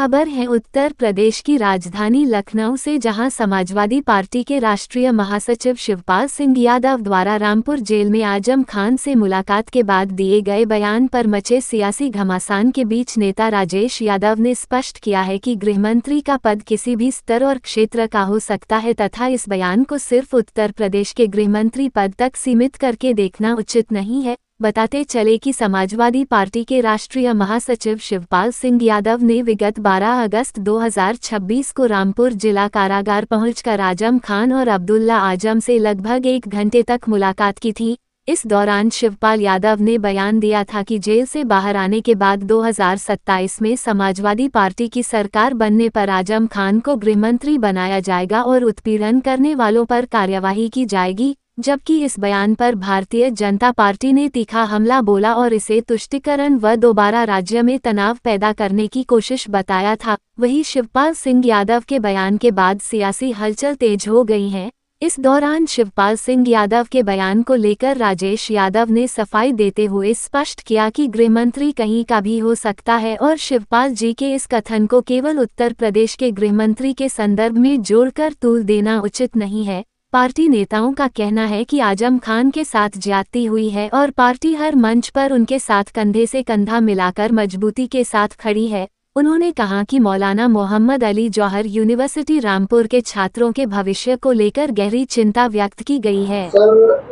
खबर है उत्तर प्रदेश की राजधानी लखनऊ से, जहां समाजवादी पार्टी के राष्ट्रीय महासचिव शिवपाल सिंह यादव द्वारा रामपुर जेल में आजम खान से मुलाकात के बाद दिए गए बयान पर मचे सियासी घमासान के बीच नेता राजेश यादव ने स्पष्ट किया है कि गृहमंत्री का पद किसी भी स्तर और क्षेत्र का हो सकता है तथा इस बयान को सिर्फ उत्तर प्रदेश के गृहमंत्री पद तक सीमित करके देखना उचित नहीं है। बताते चले कि समाजवादी पार्टी के राष्ट्रीय महासचिव शिवपाल सिंह यादव ने विगत 12 अगस्त 2026 को रामपुर जिला कारागार पहुंचकर आजम खान और अब्दुल्ला आजम से लगभग 1 घंटे तक मुलाकात की थी। इस दौरान शिवपाल यादव ने बयान दिया था कि जेल से बाहर आने के बाद 2027 में समाजवादी पार्टी की सरकार बनने पर आजम खान को गृहमंत्री बनाया जाएगा और उत्पीड़न करने वालों पर कार्यवाही की जाएगी। जबकि इस बयान पर भारतीय जनता पार्टी ने तीखा हमला बोला और इसे तुष्टीकरण व दोबारा राज्य में तनाव पैदा करने की कोशिश बताया था। वहीं शिवपाल सिंह यादव के बयान के बाद सियासी हलचल तेज हो गई है। इस दौरान शिवपाल सिंह यादव के बयान को लेकर राजेश यादव ने सफाई देते हुए स्पष्ट किया कि गृहमंत्री कहीं का भी हो सकता है और शिवपाल जी के इस कथन को केवल उत्तर प्रदेश के गृहमंत्री के संदर्भ में जोड़कर तूल देना उचित नहीं है। पार्टी नेताओं का कहना है कि आजम खान के साथ ज्यादती हुई है और पार्टी हर मंच पर उनके साथ कंधे से कंधा मिलाकर मजबूती के साथ खड़ी है। उन्होंने कहा कि मौलाना मोहम्मद अली जौहर यूनिवर्सिटी रामपुर के छात्रों के भविष्य को लेकर गहरी चिंता व्यक्त की गई है। सर,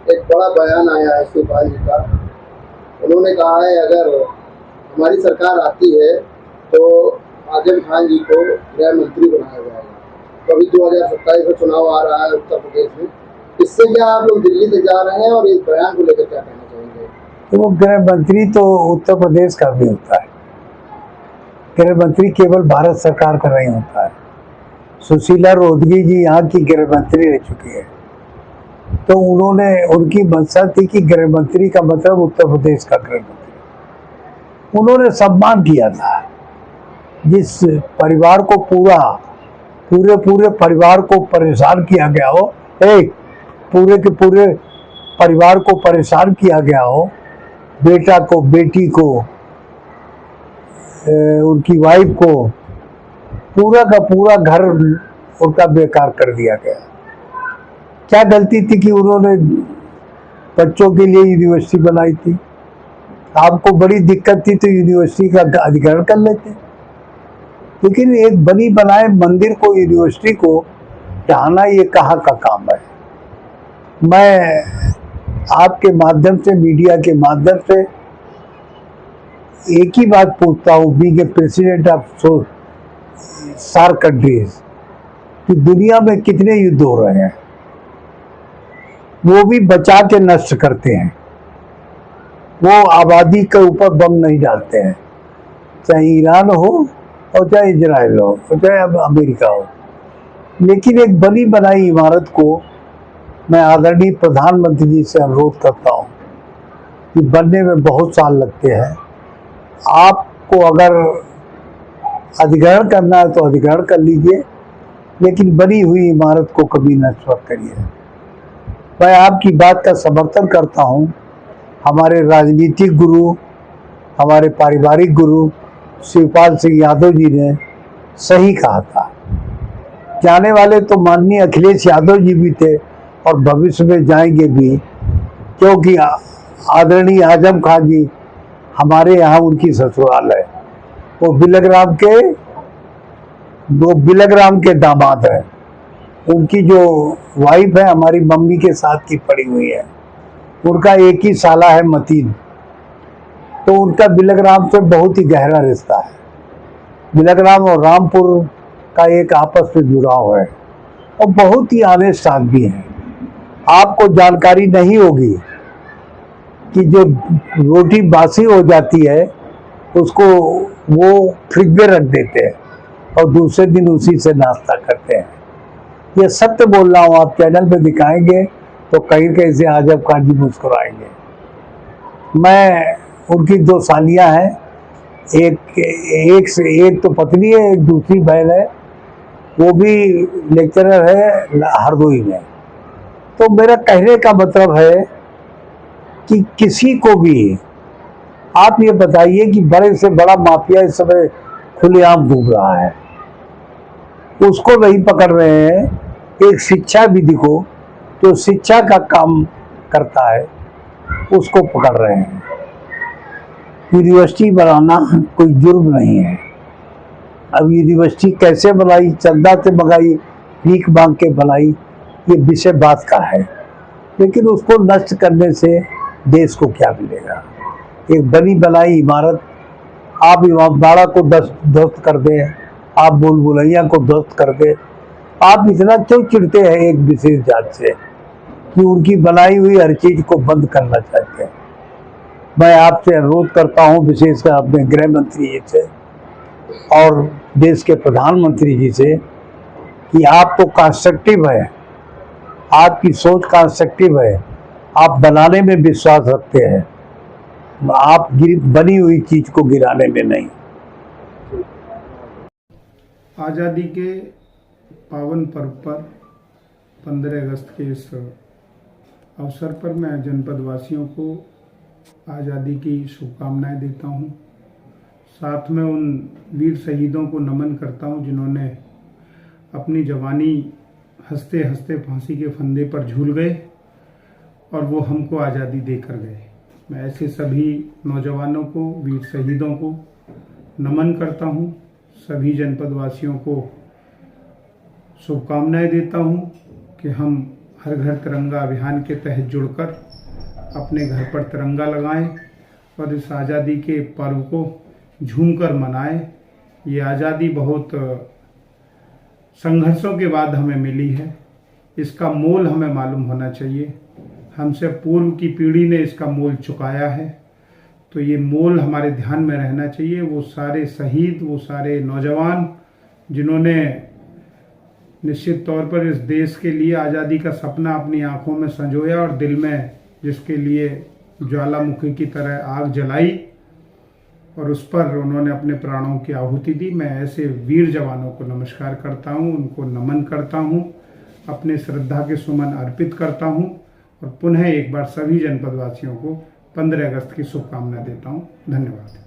एक बड़ा बयान आया है शिवपाल जी का। उन्होंने कहा है अगर हमारी सरकार आती है तो आजम खान जी को गृह मंत्री बनाया जाएगा। तो अभी 2027 में चुनाव आ रहा है उत्तर प्रदेश में, इससे क्या आप लोग दिल्ली से जा रहे हैं और इस बयान को लेकर क्या कहना चाहेंगे? तो वो गृह मंत्री तो उत्तर प्रदेश का भी होता है, गृह मंत्री केवल भारत सरकार का नहीं होता है। सुशीला रोहतगी जी यहाँ की गृह मंत्री रह चुकी है, तो उनकी मंशा थी कि गृह मंत्री का मतलब उत्तर प्रदेश का गृह मंत्री। उन्होंने सम्मान किया था जिस परिवार को पूरे परिवार को परेशान किया गया हो, पूरे के पूरे परिवार को परेशान किया गया हो, बेटा को, बेटी को, उनकी वाइफ को, पूरा का पूरा घर उनका बेकार कर दिया गया। क्या गलती थी कि उन्होंने बच्चों के लिए यूनिवर्सिटी बनाई थी? आपको बड़ी दिक्कत थी तो यूनिवर्सिटी का अधिग्रहण कर लेते, लेकिन एक बनी बनाए मंदिर को, यूनिवर्सिटी को ढहाना ये कहाँ का काम है? मैं आपके माध्यम से, मीडिया के माध्यम से एक ही बात पूछता हूँ, being a president of SAARC countries, कि दुनिया में कितने युद्ध हो रहे हैं, वो भी बचा के नष्ट करते हैं। वो आबादी के ऊपर बम नहीं डालते हैं, चाहे ईरान हो और चाहे इजराइल हो और चाहे अमेरिका हो। लेकिन एक बनी बनाई इमारत को मैं आदरणीय प्रधानमंत्री जी से अनुरोध करता हूँ कि बनने में बहुत साल लगते हैं। आपको अगर अधिग्रहण करना है तो अधिग्रहण कर लीजिए, लेकिन बनी हुई इमारत को कभी नष्ट मत करिए। मैं आपकी बात का समर्थन करता हूँ। हमारे राजनीतिक गुरु, हमारे पारिवारिक गुरु शिवपाल सिंह यादव जी ने सही कहा था। जाने वाले तो माननीय अखिलेश यादव जी भी थे और भविष्य में जाएंगे भी, क्योंकि आदरणीय आजम खान जी हमारे यहाँ उनकी ससुराल है। वो बिलग्राम के दामाद हैं। उनकी जो वाइफ है हमारी मम्मी के साथ की पड़ी हुई है, उनका एक ही साला है मतीन, तो उनका बिलग्राम से बहुत ही गहरा रिश्ता है। बिलग्राम और रामपुर का एक आपस में जुड़ाव है और बहुत ही ऑनेस्ट आदमी है। आपको जानकारी नहीं होगी कि जो रोटी बासी हो जाती है उसको वो फ्रिज में रख देते हैं और दूसरे दिन उसी से नाश्ता करते हैं। ये सत्य बोल रहा हूँ, आप चैनल पे दिखाएंगे तो कहीं कहीं से आजम खान जी मुस्कुराएंगे। मैं उनकी 2 सालियाँ हैं, एक तो पत्नी है, एक दूसरी बहन है, वो भी लेक्चरर है हरदोई में। तो मेरा कहने का मतलब है कि किसी को भी आप ये बताइए कि बड़े से बड़ा माफिया इस समय खुलेआम डूब रहा है। उसको नहीं पकड़ रहे हैं। एक शिक्षा विधि को जो शिक्षा का काम करता है उसको पकड़ रहे हैं। यूनिवर्सिटी बनाना कोई जुर्म नहीं है। अब यूनिवर्सिटी कैसे बनाई, चंदा से मंगाई, भीख मांग के बनाई, ये विषय बात का है, लेकिन उसको नष्ट करने से देश को क्या मिलेगा। एक बनी बनाई इमारत आप इमामबाड़ा को ध्वस्त कर दे, आप भूल भुलैया को ध्वस्त कर दे। आप इतना क्यों चिढ़ते हैं एक विशेष जात से कि उनकी बनाई हुई हर चीज को बंद करना चाहते हैं। मैं आपसे अनुरोध करता हूं, विशेषकर अपने गृह मंत्री जी से और देश के प्रधानमंत्री जी से, कि आप तो कंस्ट्रक्टिव है, आपकी सोच कंस्ट्रक्टिव है, आप बनाने में विश्वास रखते हैं, आप बनी हुई चीज को गिराने में नहीं। आज़ादी के पावन पर्व पर 15 अगस्त के इस अवसर पर मैं जनपद वासियों को आज़ादी की शुभकामनाएं देता हूं। साथ में उन वीर शहीदों को नमन करता हूं जिन्होंने अपनी जवानी हंसते हंसते फांसी के फंदे पर झूल गए और वो हमको आज़ादी देकर गए। मैं ऐसे सभी नौजवानों को, वीर शहीदों को नमन करता हूं। सभी जनपद वासियों को शुभकामनाएं देता हूं कि हम हर घर तिरंगा अभियान के तहत जुड़कर अपने घर पर तिरंगा लगाएं और इस आज़ादी के पर्व को झूमकर मनाएं। ये आज़ादी बहुत संघर्षों के बाद हमें मिली है, इसका मोल हमें मालूम होना चाहिए। हमसे पूर्व की पीढ़ी ने इसका मोल चुकाया है, तो ये मोल हमारे ध्यान में रहना चाहिए। वो सारे शहीद, वो सारे नौजवान जिन्होंने निश्चित तौर पर इस देश के लिए आज़ादी का सपना अपनी आंखों में संजोया और दिल में जिसके लिए ज्वालामुखी की तरह आग जलाई और उस पर उन्होंने अपने प्राणों की आहुति दी, मैं ऐसे वीर जवानों को नमस्कार करता हूं, उनको नमन करता हूं, अपने श्रद्धा के सुमन अर्पित करता हूं और पुनः एक बार सभी जनपद वासियों को 15 अगस्त की शुभकामना देता हूं। धन्यवाद।